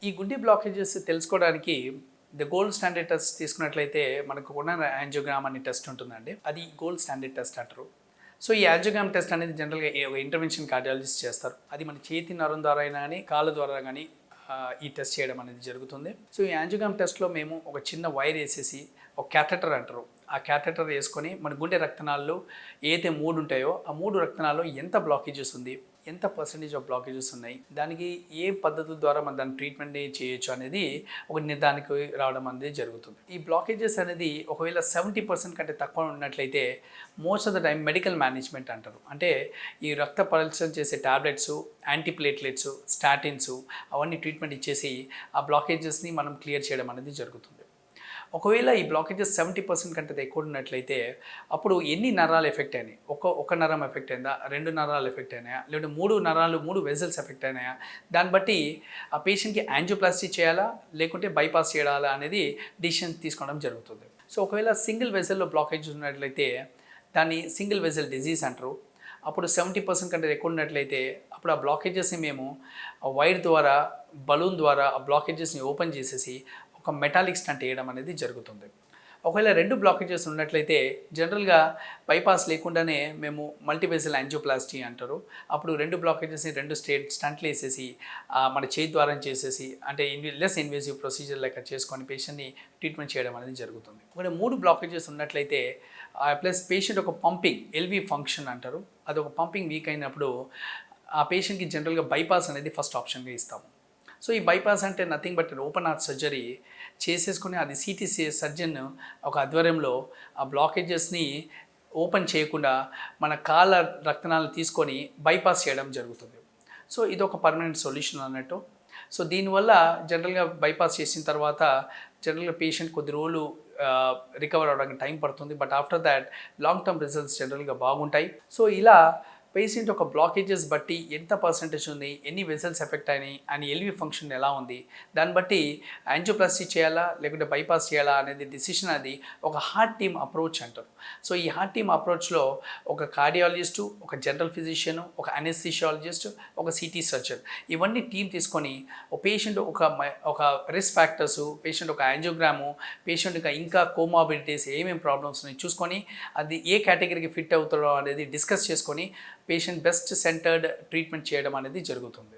ఈ గుండె బ్లాకేజెస్ తెలుసుకోవడానికి గోల్డ్ స్టాండర్డ్ టెస్ట్ తీసుకున్నట్లయితే మనకు కూడా యాంజియోగ్రామ్ అనే టెస్ట్ ఉంటుందండి. అది గోల్డ్ స్టాండర్డ్ టెస్ట్ అంటారు. సో ఈ యాంజియోగ్రామ్ టెస్ట్ అనేది జనరల్గా ఒక ఇంటర్వెన్షన్ కార్డియాలజిస్ట్ చేస్తారు. అది మన చేతి నరం ద్వారా అయినా కానీ కాళ్ళ ద్వారా కానీ ఈ టెస్ట్ చేయడం అనేది జరుగుతుంది. సో ఈ యాంజియోగ్రామ్ టెస్ట్లో మేము ఒక చిన్న వైర్ వేసేసి ఒక క్యాథెటర్ అంటారు, ఆ క్యాథెటర్ వేసుకొని మన గుండె రక్తనాళాలు ఏదైతే 3 ఉంటాయో ఆ 3 రక్తనాళాల్లో ఎంత బ్లాకేజెస్ ఉంది, ఎంత పర్సెంటేజ్ ఆఫ్ బ్లాకేజెస్ ఉన్నాయి, దానికి ఏ పద్ధతుల ద్వారా మనం దాని ట్రీట్మెంట్ చేయొచ్చు అనేది ఒక నిర్ధారణకు రావడం అనేది జరుగుతుంది. ఈ బ్లాకేజెస్ అనేది ఒకవేళ 70% కంటే తక్కువ ఉన్నట్లయితే most of the time medical management అంటారు. అంటే ఈ రక్త పరీక్ష చేసే టాబ్లెట్స్, యాంటీప్లేట్లెట్స్, స్టాటిన్స్ అవన్నీ ట్రీట్మెంట్ ఇచ్చేసి ఆ బ్లాకేజెస్ని మనం క్లియర్ చేయడం అనేది జరుగుతుంది. ఒకవేళ ఈ బ్లాకేజెస్ 70% కంటే ఎక్కువ ఉన్నట్లయితే అప్పుడు ఎన్ని నరాలు ఎఫెక్ట్ అయినాయి, ఒక నరం ఎఫెక్ట్ అయిందా, 2 నరాలు ఎఫెక్ట్ అయినాయా, లేదంటే 3 నరాలు 3 వెజల్స్ ఎఫెక్ట్ అయినాయా, దాన్ని బట్టి ఆ పేషెంట్కి యాంజియోప్లాస్టీ చేయాలా లేకుంటే బైపాస్ చేయాలా అనేది డిసిషన్ తీసుకోవడం జరుగుతుంది. సో ఒకవేళ సింగిల్ వెజల్లో బ్లాకేజ్ ఉన్నట్లయితే దాన్ని సింగిల్ వెజల్ డిజీజ్ అంటారు. అప్పుడు 70% కంటే ఎక్కువ ఉన్నట్లయితే అప్పుడు ఆ బ్లాకేజెస్ని మేము వైర్ ద్వారా, బలూన్ ద్వారా ఆ బ్లాకేజెస్ని ఓపెన్ చేసేసి ఒక మెటాలిక్ స్టంట్ వేయడం అనేది జరుగుతుంది. ఒకవేళ 2 బ్లాకేజెస్ ఉన్నట్లయితే జనరల్గా బైపాస్ లేకుండానే మేము మల్టీవెజల్ యాంజియోప్లాస్టీ అంటారు. అప్పుడు 2 బ్లాకేజెస్ని 2 స్టంట్లు వేసేసి మన చేతి ద్వారా చేసేసి అంటే లెస్ ఇన్వేసివ్ ప్రొసీజర్ లెక్క చేసుకొని పేషెంట్ని ట్రీట్మెంట్ చేయడం అనేది జరుగుతుంది. ఒకవేళ 3 బ్లాకేజెస్ ఉన్నట్లయితే ప్లస్ పేషెంట్ ఒక పంపింగ్ ఎల్వి ఫంక్షన్ అంటారు, అది ఒక పంపింగ్ వీక్ అయినప్పుడు ఆ పేషెంట్కి జనరల్గా బైపాస్ అనేది ఫస్ట్ ఆప్షన్గా ఇస్తాము. సో ఈ బైపాస్ అంటే nothing but open heart surgery చేసేసుకుని అది సిటీసీ సర్జన్ ఒక ఆధ్వర్యంలో ఆ బ్లాకేజెస్ని ఓపెన్ చేయకుండా మన కాళ్ళ రక్తనాళాలు తీసుకొని బైపాస్ చేయడం జరుగుతుంది. సో ఇది ఒక పర్మనెంట్ సొల్యూషన్ అన్నట్టు. సో దీనివల్ల జనరల్గా బైపాస్ చేసిన తర్వాత జనరల్గా పేషెంట్ కొద్ది రోజులు రికవర్ అవ్వడానికి టైం పడుతుంది. But after that long term results జనరల్గా బాగుంటాయి. సో ఇలా పేషెంట్ ఒక బ్లాకేజెస్ బట్టి ఎంత పర్సెంటేజ్ ఉంది, ఎన్ని వెజల్స్ ఎఫెక్ట్ అయినాయి అని ఎల్వి ఫంక్షన్ ఎలా ఉంది, దాన్ని బట్టి యాంజియోప్లాస్టీ చేయాలా లేకుంటే బైపాస్ చేయాలా అనేది డిసిషన్ అది ఒక హార్ట్ టీమ్ అప్రోచ్ అంటారు. సో ఈ హార్ట్ టీమ్ అప్రోచ్లో ఒక కార్డియాలజిస్టు, ఒక జనరల్ ఫిజిషియను, ఒక అనెస్థిషియాలజిస్ట్, ఒక సిటీ సర్జన్ ఇవన్నీ టీం తీసుకొని ఒక పేషెంట్ ఒక రిస్క్ ఫ్యాక్టర్స్, పేషెంట్ ఒక యాంజియోగ్రాము, పేషెంట్ ఇంకా కోమార్బిడిటీస్ ఏమేమి ప్రాబ్లమ్స్ ఉన్నాయి చూసుకొని అది ఏ కేటగిరీకి ఫిట్ అవుతాడో అనేది డిస్కస్ చేసుకొని పేషెంట్ బెస్ట్ సెంటర్డ్ ట్రీట్మెంట్ చేయడం అనేది జరుగుతుంది.